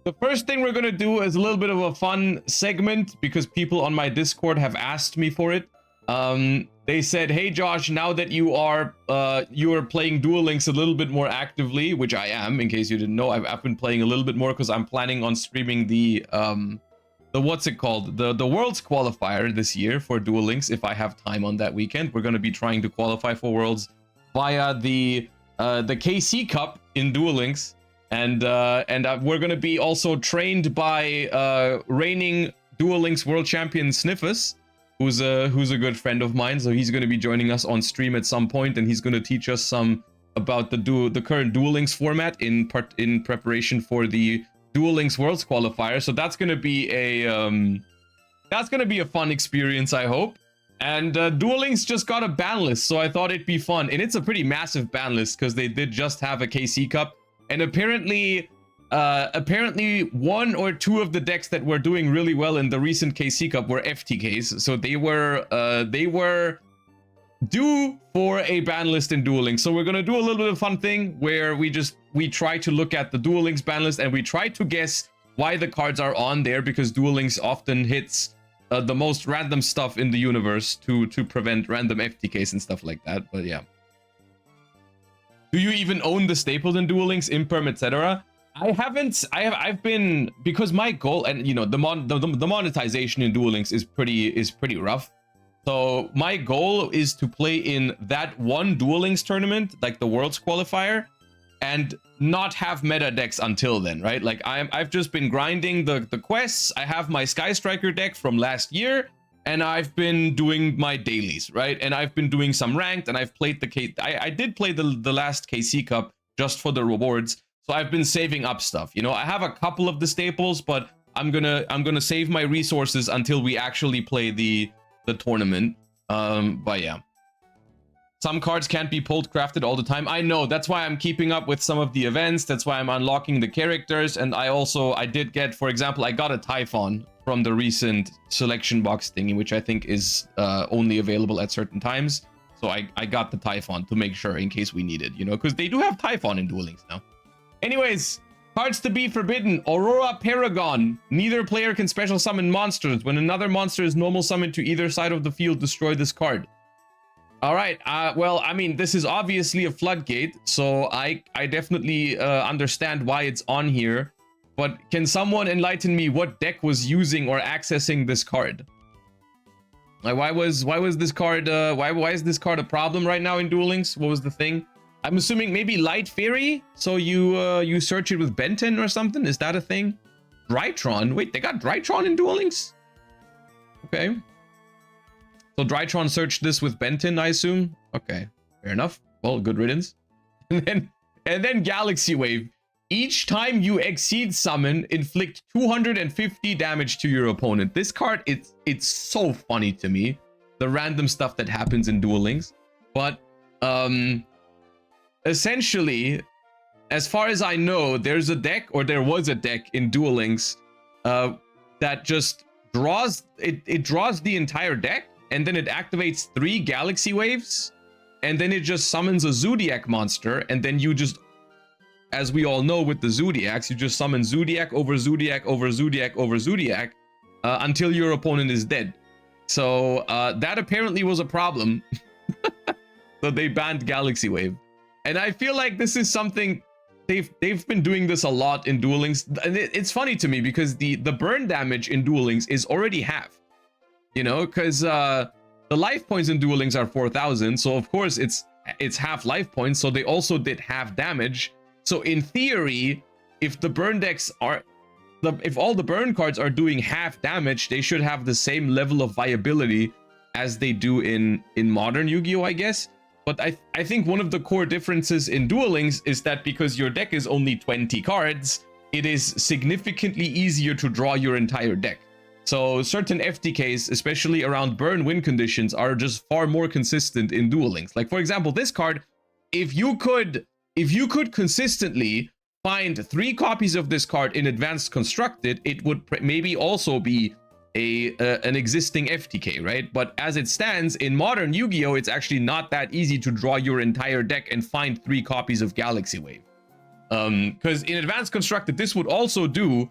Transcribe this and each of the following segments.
The first thing we're going to do is a little bit of a fun segment because people on my Discord have asked me for it. They said, hey Josh, now that you are playing Duel Links a little bit more actively, which I am, in case you didn't know, I've been playing a little bit more because I'm planning on streaming the what's it called? The Worlds qualifier this year for Duel Links if I have time on that weekend. We're going to be trying to qualify for Worlds via the KC Cup in Duel Links. And we're going to be also trained by reigning Duel Links world champion Sniffus, who's a good friend of mine. So he's going to be joining us on stream at some point, and he's going to teach us some about the current Duel Links format in preparation for the Duel Links Worlds qualifier. So that's going to be a fun experience, I hope. And Duel Links just got a ban list, so I thought it'd be fun. And it's a pretty massive ban list because they did just have a KC Cup. And apparently one or two of the decks that were doing really well in the recent KC Cup were FTKs. So they were due for a ban list in Duel Links. So we're gonna do a little bit of fun thing where we try to look at the Duel Links ban list and we try to guess why the cards are on there, because Duel Links often hits the most random stuff in the universe to prevent random FTKs and stuff like that. But yeah. Do you even own the staples in Duel Links, Imperm, etc.? I haven't. I've been, because my goal, and you know, the monetization in Duel Links is pretty rough. So my goal is to play in that one Duel Links tournament, like the Worlds qualifier, and not have meta decks until then, right? Like I've just been grinding the quests. I have my Sky Striker deck from last year. And I've been doing my dailies, right? And I've been doing some ranked, and I've played I did play the last KC Cup just for the rewards. So I've been saving up stuff. You know, I have a couple of the staples, but I'm gonna save my resources until we actually play the tournament. But yeah. Some cards can't be pulled crafted all the time. I know, that's why I'm keeping up with some of the events. That's why I'm unlocking the characters. And I did get, for example, I got a Typhon from the recent selection box thingy, which I think is only available at certain times. So I got the Typhon to make sure in case we need it, you know, because they do have Typhon in Duel Links now. Anyways, cards to be forbidden. Aurora Paragon. Neither player can special summon monsters. When another monster is normal summoned to either side of the field, destroy this card. All right. Well, I mean, this is obviously a floodgate, so I definitely understand why it's on here. But can someone enlighten me what deck was using or accessing this card? Like, why was this card? Why is this card a problem right now in Duel Links? What was the thing? I'm assuming maybe Light Fairy. So you search it with Benton or something. Is that a thing? Drytron. Wait, they got Drytron in Duel Links? Okay. So Drytron searched this with Benton, I assume. Okay, fair enough. Well, good riddance. And then Galaxy Wave. Each time you exceed summon, inflict 250 damage to your opponent. This card, it's so funny to me, the random stuff that happens in Duel Links. But essentially, as far as I know, there's a deck, or there was a deck in Duel Links that just draws it draws the entire deck, and then it activates 3 Galaxy Waves, and then it just summons a Zodiac monster, and then you just, as we all know with the Zodiacs, you just summon Zodiac over Zodiac over Zodiac over Zodiac until your opponent is dead. So that apparently was a problem. So they banned Galaxy Wave. And I feel like this is something, they've been doing this a lot in Duel Links. And it's funny to me because the burn damage in Duel Links is already half. You know, because the life points in Duel Links are 4,000. So of course it's half life points. So they also did half damage. So in theory, if the burn decks are, if all the burn cards are doing half damage, they should have the same level of viability as they do in modern Yu-Gi-Oh, I guess. But I think one of the core differences in Duel Links is that because your deck is only 20 cards, it is significantly easier to draw your entire deck. So certain FTKs, especially around burn win conditions, are just far more consistent in Duel Links. Like, for example, this card, if you could consistently find 3 copies of this card in Advanced Constructed, it would maybe also be an existing FTK, right? But as it stands, in modern Yu-Gi-Oh, it's actually not that easy to draw your entire deck and find 3 copies of Galaxy Wave. Because in Advanced Constructed, this would do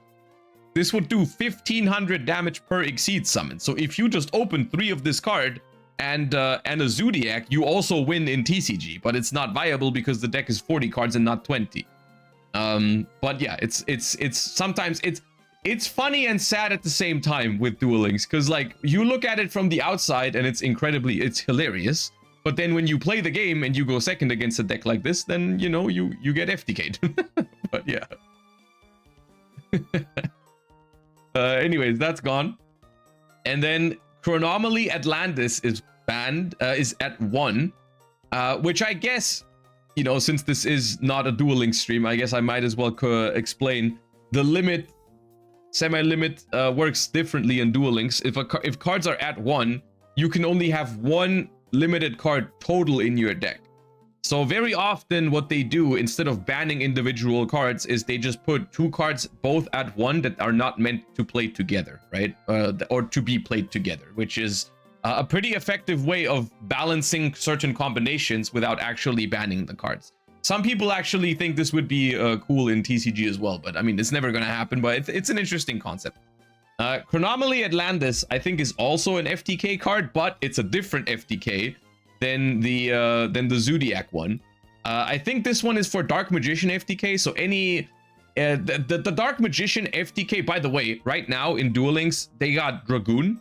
1500 damage per Exceed summon. So if you just open 3 of this card and a Zodiac, you also win in TCG, but it's not viable because the deck is 40 cards and not 20. But yeah, it's sometimes it's funny and sad at the same time with Duel Links, because like you look at it from the outside and it's hilarious. But then when you play the game and you go second against a deck like this, then you know you get FTK'd. But yeah. Anyways, that's gone. And then Chronomaly Atlantis is banned, is at 1, which I guess, you know, since this is not a Duel Links stream, I guess I might as well explain the limit. Semi-limit works differently in Duel Links. If cards are at 1, you can only have 1 limited card total in your deck. So very often what they do, instead of banning individual cards, is they just put 2 cards both at 1 that are not meant to play together, right? Or to be played together, which is a pretty effective way of balancing certain combinations without actually banning the cards. Some people actually think this would be cool in TCG as well, but I mean, it's never going to happen, but it's an interesting concept. Chronomaly Atlantis, I think, is also an FTK card, but it's a different FTK than the Zodiac one. I think this one is for Dark Magician FTK, so any... the Dark Magician FTK, by the way, right now in Duel Links, they got Dragoon,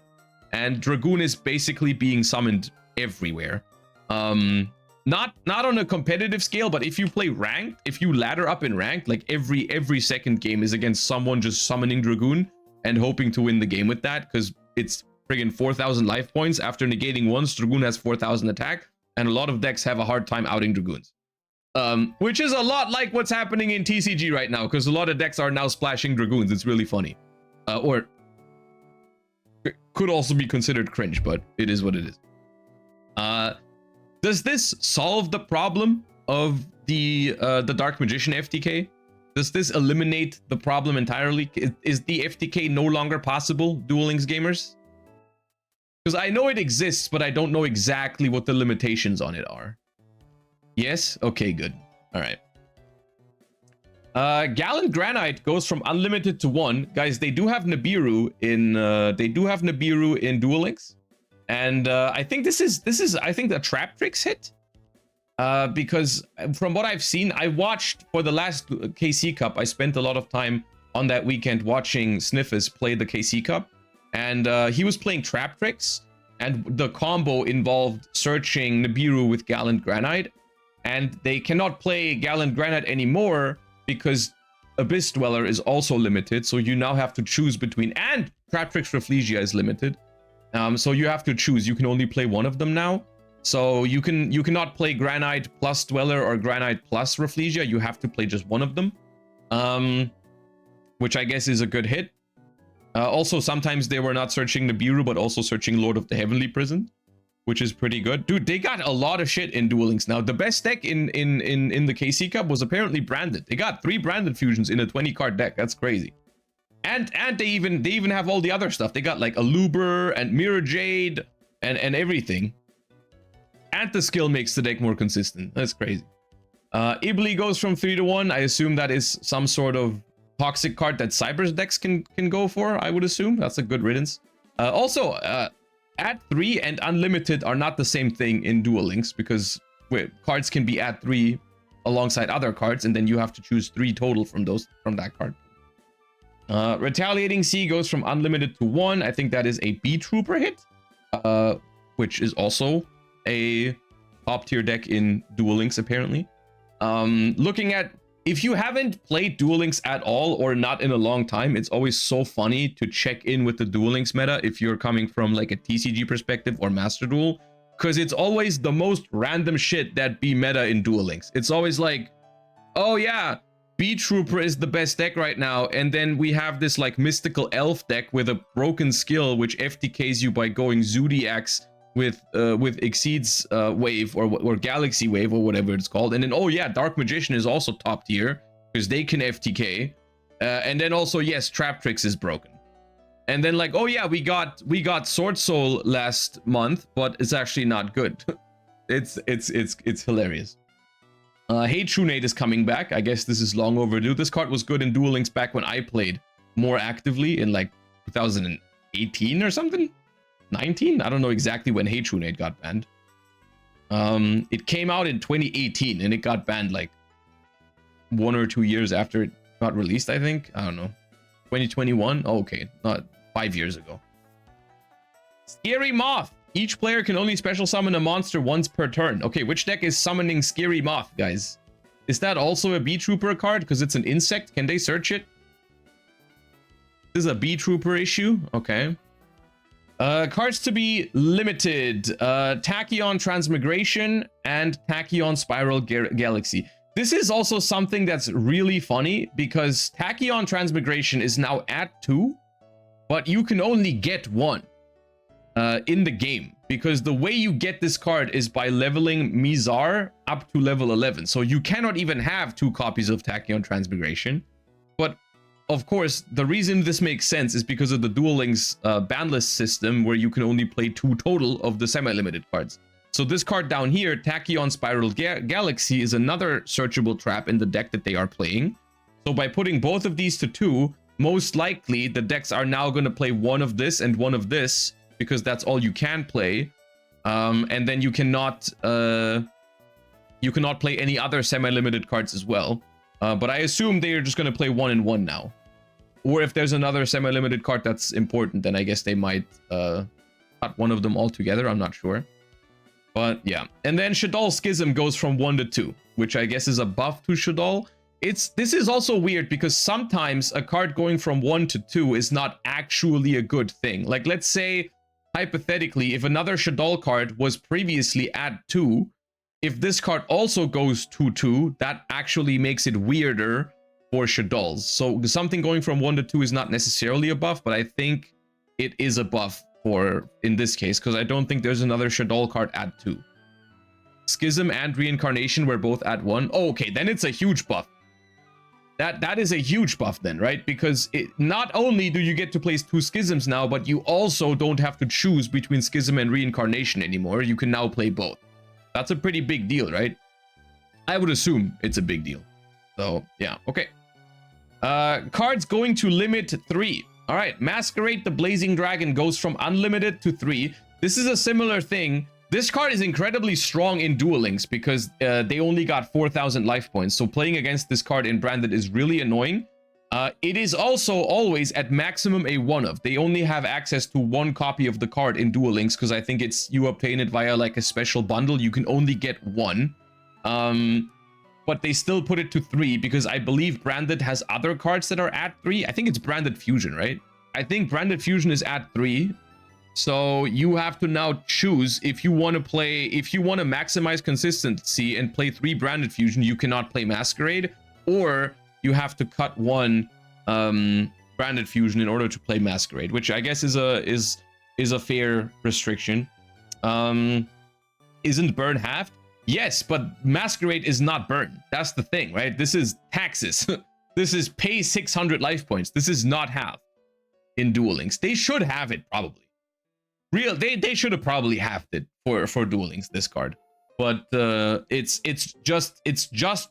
and Dragoon is basically being summoned everywhere. Not on a competitive scale, but if you play ranked, if you ladder up in ranked, like every second game is against someone just summoning Dragoon and hoping to win the game with that, because it's friggin' 4,000 life points. After negating once, Dragoon has 4,000 attack, and a lot of decks have a hard time outing Dragoons. Which is a lot like what's happening in TCG right now, because a lot of decks are now splashing Dragoons. It's really funny. Or it could also be considered cringe, but it is what it is. Does this solve the problem of the Dark Magician FTK? Does this eliminate the problem entirely? Is the FTK no longer possible, Duel Links gamers? Because I know it exists, but I don't know exactly what the limitations on it are. Yes? Okay, good. All right. Gallant Granite goes from unlimited to 1. Guys, they do have Nibiru in Duel Links. And I think this is I think the Trap Tricks hit. Because from what I've seen, I watched for the last KC Cup, I spent a lot of time on that weekend watching Sniffus play the KC Cup. And he was playing Trap Tricks, and the combo involved searching Nibiru with Gallant Granite. And they cannot play Gallant Granite anymore because Abyss Dweller is also limited. So you now have to choose between, and Trap Tricks Rafflesia is limited. So you have to choose. You can only play one of them now. So you cannot play Granite plus Dweller or Granite plus Rafflesia. You have to play just one of them, which I guess is a good hit. Also, sometimes they were not searching Nibiru, but also searching Lord of the Heavenly Prison, which is pretty good. Dude, they got a lot of shit in Duel Links now. The best deck in the KC Cup was apparently branded. They got 3 branded fusions in a 20-card deck. That's crazy. And they even have all the other stuff. They got like Aluber and Mirror Jade and everything. And the skill makes the deck more consistent. That's crazy. Ibli goes from 3 to 1. I assume that is some sort of toxic card that Cyber's decks can go for, I would assume. That's a good riddance. Also, at 3 and unlimited are not the same thing in Duel Links, because cards can be at 3 alongside other cards, and then you have to choose 3 total from that card. Retaliating Sea goes from unlimited to 1. I think that is a B Trooper hit, which is also a top tier deck in Duel Links apparently. Looking at, if you haven't played Duel Links at all or not in a long time, it's always so funny to check in with the Duel Links meta if you're coming from like a TCG perspective or Master Duel, because it's always the most random shit that be meta in Duel Links. It's always like, oh yeah, B Trooper is the best deck right now, and then we have this like mystical elf deck with a broken skill which FTKs you by going Zodiacs with Exceeds Wave or Galaxy Wave or whatever it's called. And then, oh yeah, Dark Magician is also top tier because they can FTK. And then also, yes, Trap Tricks is broken. And then like, oh yeah, we got Sword Soul last month, but it's actually not good. It's hilarious. Hey Trunade is coming back. I guess this is long overdue. This card was good in Duel Links back when I played more actively in like 2018 or something? 19? I don't know exactly when Hey Trunade got banned. It came out in 2018 and it got banned like 1 or 2 years after it got released, I think. I don't know. 2021? Oh, okay, not 5 years ago. Scary Moth. Each player can only special summon a monster once per turn. Okay, which deck is summoning Scary Moth, guys? Is that also a B-Trooper card? Because it's an insect. Can they search it? This is a B-Trooper issue. Okay. Cards to be limited. Tachyon Transmigration and Tachyon Spiral Galaxy. This is also something that's really funny because Tachyon Transmigration is now at 2, but you can only get 1 in the game, because the way you get this card is by leveling Mizar up to level 11. So you cannot even have 2 copies of Tachyon Transmigration. But of course, the reason this makes sense is because of the Duel Links ban list system, where you can only play 2 total of the semi-limited cards. So this card down here, Tachyon Spiral Galaxy, is another searchable trap in the deck that they are playing. So by putting both of these to 2, most likely the decks are now going to play 1 of this and 1 of this, because that's all you can play. And then you cannot play any other semi-limited cards as well. But I assume they are just going to play 1 and 1 now. Or if there's another semi-limited card that's important, then I guess they might cut one of them altogether. I'm not sure. But yeah. And then Shaddoll Schism goes from 1 to 2, which I guess is a buff to Shaddoll. This is also weird because sometimes a card going from 1 to 2 is not actually a good thing. Like, let's say, hypothetically, if another Shaddoll card was previously at 2, if this card also goes to 2, that actually makes it weirder for Shaddolls. So something going from 1 to 2 is not necessarily a buff, but I think it is a buff for in this case, because I don't think there's another Shaddoll card at 2. Schism and Reincarnation were both at 1. Oh, okay, then it's a huge buff. That is a huge buff then, right? Because not only do you get to place 2 Schisms now, but you also don't have to choose between Schism and Reincarnation anymore. You can now play both. That's a pretty big deal, right? I would assume it's a big deal. So, yeah, okay. Cards going to limit 3. All right, Masquerade the Blazing Dragon goes from unlimited to 3. This is a similar thing. This card is incredibly strong in Duel Links because they only got 4,000 life points. So playing against this card in Branded is really annoying. It is also always at maximum a 1-of. They only have access to 1 copy of the card in Duel Links because I think you obtain it via like a special bundle. You can only get 1. But they still put it to 3 because I believe Branded has other cards that are at 3. I think it's Branded Fusion, right? I think Branded Fusion is at 3. So you have to now choose if you want to maximize consistency and play 3 Branded Fusion, you cannot play Masquerade, or you have to cut 1 Branded Fusion in order to play Masquerade, which I guess is a fair restriction. Isn't burn halved? Yes, but Masquerade is not burn. That's the thing, right? This is taxes. This is pay 600 life points. This is not half in Duel Links. They should have it probably. They should have probably halved it for Duel Links, this card. But it's just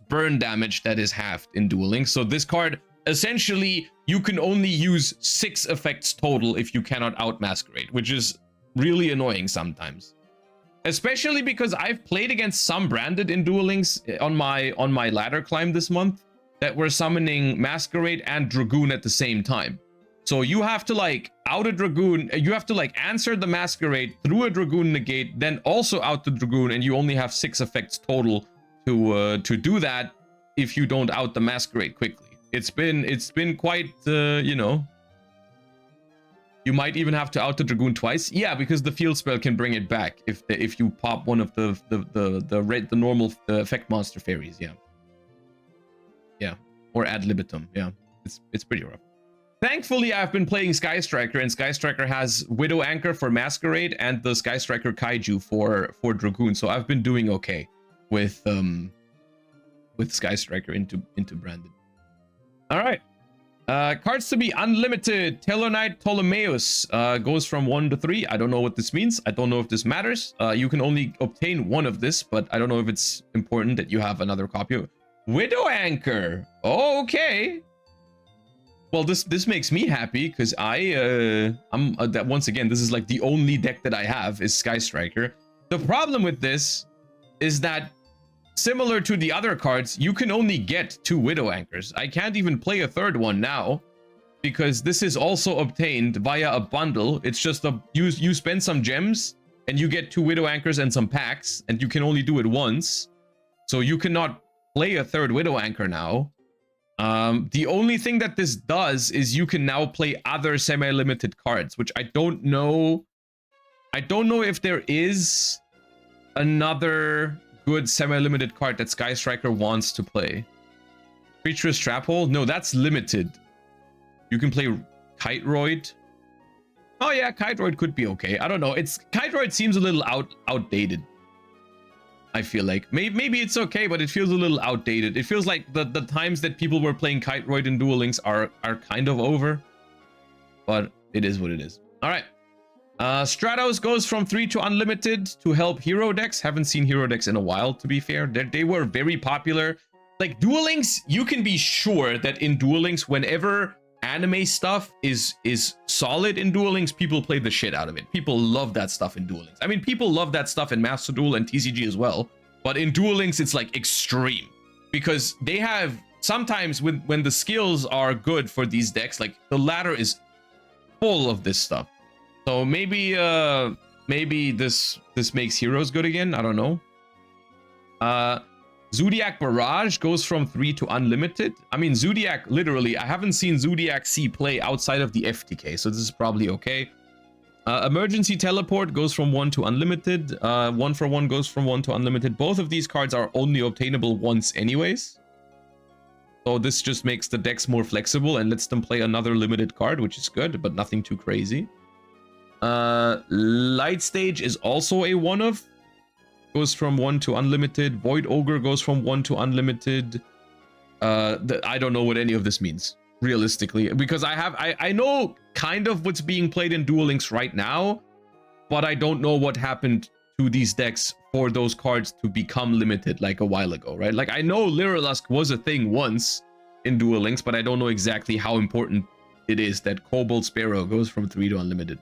burn damage that is halved in Duel Links. So this card, essentially, you can only use 6 effects total if you cannot out Masquerade, which is really annoying sometimes. Especially because I've played against some Branded in Duel Links on my ladder climb this month that were summoning Masquerade and Dragoon at the same time. So you have to like out a Dragoon, you have to like answer the Masquerade through a Dragoon negate, then also out the Dragoon, and you only have 6 effects total to do that if you don't out the Masquerade quickly. It's been quite you know. You might even have to out the Dragoon twice. Yeah, because the field spell can bring it back if you pop one of the normal effect monster fairies. Yeah. Yeah, or ad libitum. Yeah, it's pretty rough. Thankfully, I've been playing Sky Striker, and Sky Striker has Widow Anchor for Masquerade and the Sky Striker Kaiju for Dragoon. So I've been doing okay with Sky Striker into Branded. All right. Cards to be unlimited. Telonite Ptolemaeus goes from 1 to 3. I don't know what this means. I don't know if this matters. You can only obtain one of this, but I don't know if it's important that you have another copy. Widow Anchor. Oh, okay. Well, this makes me happy because I'm that once again, this is like the only deck that I have is Sky Striker. The problem with this is that similar to the other cards, you can only get 2 Widow Anchors. I can't even play a third one now because this is also obtained via a bundle. It's just you spend some gems and you get 2 Widow Anchors and some packs, and you can only do it once. So you cannot play a third Widow Anchor now. The only thing that this does is you can now play other semi-limited cards, which I don't know. I don't know if there is another good semi-limited card that Sky Striker wants to play. Treacherous Trap Hole? No, that's limited. You can play Kite Roid. Oh yeah, Kite Roid could be okay. I don't know. Kite Roid seems a little outdated. I feel like maybe it's okay, but it feels a little outdated. It feels like the times that people were playing Kite Roid in Duel Links are kind of over. But it is what it is. All right. Stratos goes from 3 to unlimited to help hero decks. Haven't seen hero decks in a while, to be fair. They were very popular. Like Duel Links, you can be sure that in Duel Links, whenever anime stuff is solid in Duel Links, people play the shit out of it. People love that stuff in Duel Links. I mean, people love that stuff in Master Duel and TCG as well. But in Duel Links, it's like extreme. Because they have, sometimes when the skills are good for these decks, like the ladder is full of this stuff. So maybe this makes heroes good again. I don't know. Zodiac Barrage goes from 3 to unlimited. I mean, Zodiac, literally, I haven't seen Zodiac C play outside of the FTK, so this is probably okay. Emergency Teleport goes from 1 to unlimited. 1 for 1 goes from 1 to unlimited. Both of these cards are only obtainable once anyways. So this just makes the decks more flexible and lets them play another limited card, which is good, but nothing too crazy. Light Stage is also a one-of. Goes from 1 to unlimited. Void Ogre goes from 1 to unlimited. I don't know what any of this means, realistically, because I know kind of what's being played in Duel Links right now, but I don't know what happened to these decks for those cards to become limited like a while ago, right? Like I know Lyrilusk was a thing once in Duel Links, but I don't know exactly how important it is that Cobalt Sparrow goes from 3 to unlimited.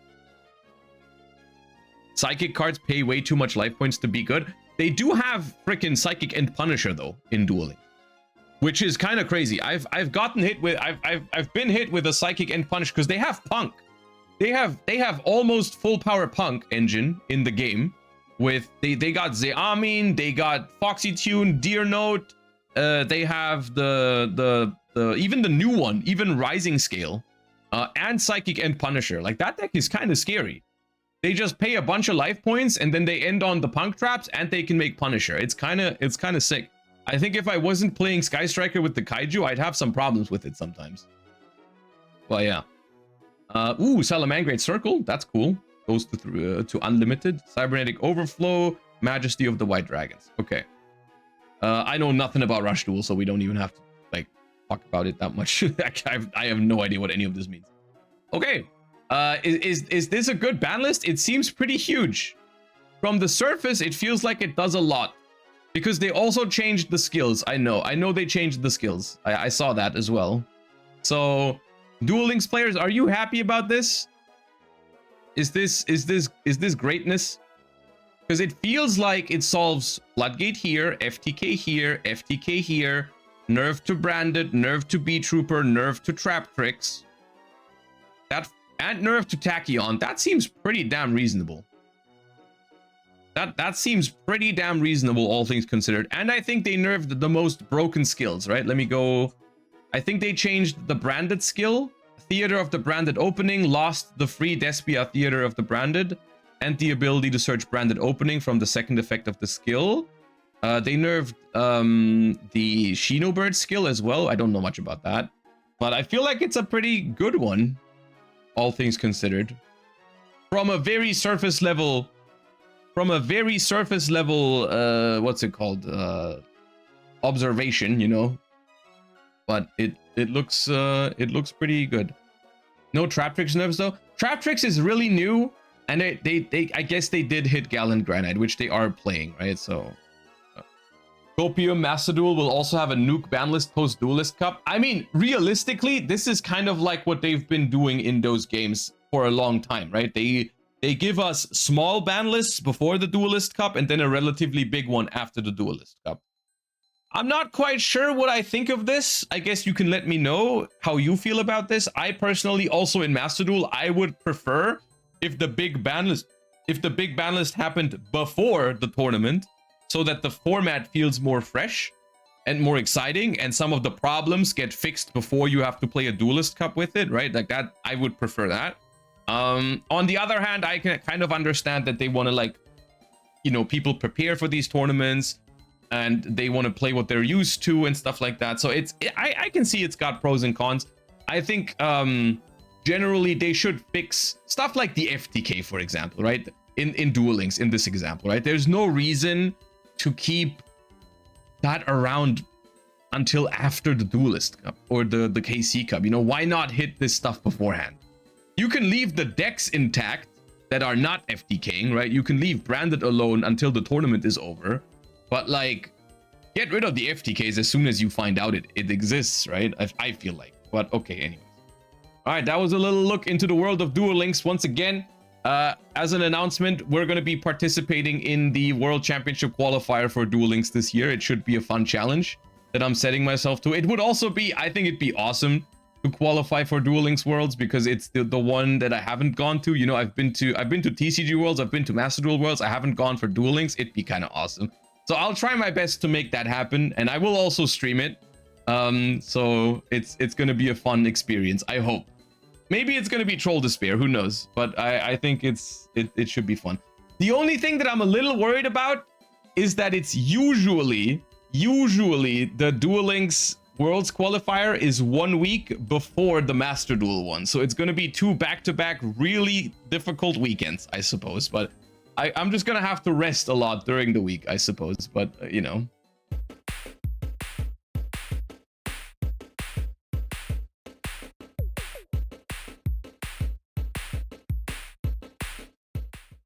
Psychic cards pay way too much life points to be good. They do have freaking Psychic and Punisher though in Duel Links, which is kind of crazy. I've gotten hit with I've been hit with a Psychic and Punisher because they have Punk. They have almost full power Punk engine in the game. With they got Zeamin, they got Foxy Tune, Deer Note. They have the even the new one, even Rising Scale, and Psychic and Punisher. Like that deck is kind of scary. They just pay a bunch of life points and then they end on the Punk traps and they can make Punisher. It's kind of sick. I think if I wasn't playing Sky Striker with the Kaiju, I'd have some problems with it sometimes. Well, yeah. Ooh, Salamangreat Circle. That's cool. Goes to unlimited. Cybernetic Overflow. Majesty of the White Dragons. Okay. I know nothing about Rush Duel, so we don't even have to like talk about it that much. I have no idea what any of this means. Okay. Is this a good ban list? It seems pretty huge. From the surface, it feels like it does a lot. Because they also changed the skills. I know they changed the skills. I saw that as well. So, Duel Links players, are you happy about this? Is this greatness? Because it feels like it solves Floodgate here, FTK here, FTK here, nerf to Branded, nerf to B-Trooper, nerf to Trap Tricks. And nerf to Tachyon. That seems pretty damn reasonable. That seems pretty damn reasonable, all things considered. And I think they nerfed the most broken skills, right? Let me go. I think they changed the Branded skill. Theater of the Branded opening, lost the free Despia Theater of the Branded, and the ability to search Branded opening from the second effect of the skill. They nerfed the Shinobird skill as well. I don't know much about that, but I feel like it's a pretty good one, all things considered. From a very surface level, what's it called? Observation, you know. but it looks pretty good. No Trap Tricks nerfs though. Trap Tricks is really new, and they I guess they did hit Gallant Granite, which they are playing, right? So Copium Master Duel will also have a nuke ban list post Duelist Cup. I mean, realistically, this is kind of like what they've been doing in those games for a long time, right? They give us small ban lists before the Duelist Cup and then a relatively big one after the Duelist Cup. I'm not quite sure what I think of this. I guess you can let me know how you feel about this. I personally, also in Master Duel, I would prefer if the big ban list happened before the tournament, so that the format feels more fresh and more exciting, and some of the problems get fixed before you have to play a Duelist Cup with it, right? Like that, I would prefer that. On the other hand, I can kind of understand that they want to, like, you know, people prepare for these tournaments and they want to play what they're used to and stuff like that. So I can see it's got pros and cons. I think generally they should fix stuff like the FTK, for example, right? In Duel Links, in this example, right? There's no reason to keep that around until after the Duelist Cup or the KC Cup. You know, why not hit this stuff beforehand? You can leave the decks intact that are not FTKing, right? You can leave Branded alone until the tournament is over, but like, get rid of the FTKs as soon as you find out it exists, right? I feel like. But okay, anyways. All right, that was a little look into the world of Duel Links. Once again, as an announcement, we're going to be participating in the World Championship qualifier for Duel Links this year. It should be a fun challenge that I'm setting myself to. It would also be, I think it'd be awesome to qualify for Duel Links Worlds, because it's the one that I haven't gone to. You know, I've been to TCG Worlds, I've been to Master Duel Worlds, I haven't gone for Duel Links. It'd be kind of awesome. So I'll try my best to make that happen, and I will also stream it. So it's going to be a fun experience, I hope. Maybe it's going to be Troll Despair, who knows? But I think it should be fun. The only thing that I'm a little worried about is that it's usually the Duel Links Worlds qualifier is 1 week before the Master Duel one. So it's going to be 2 back-to-back really difficult weekends, I suppose. But I'm just going to have to rest a lot during the week, I suppose. But, you know.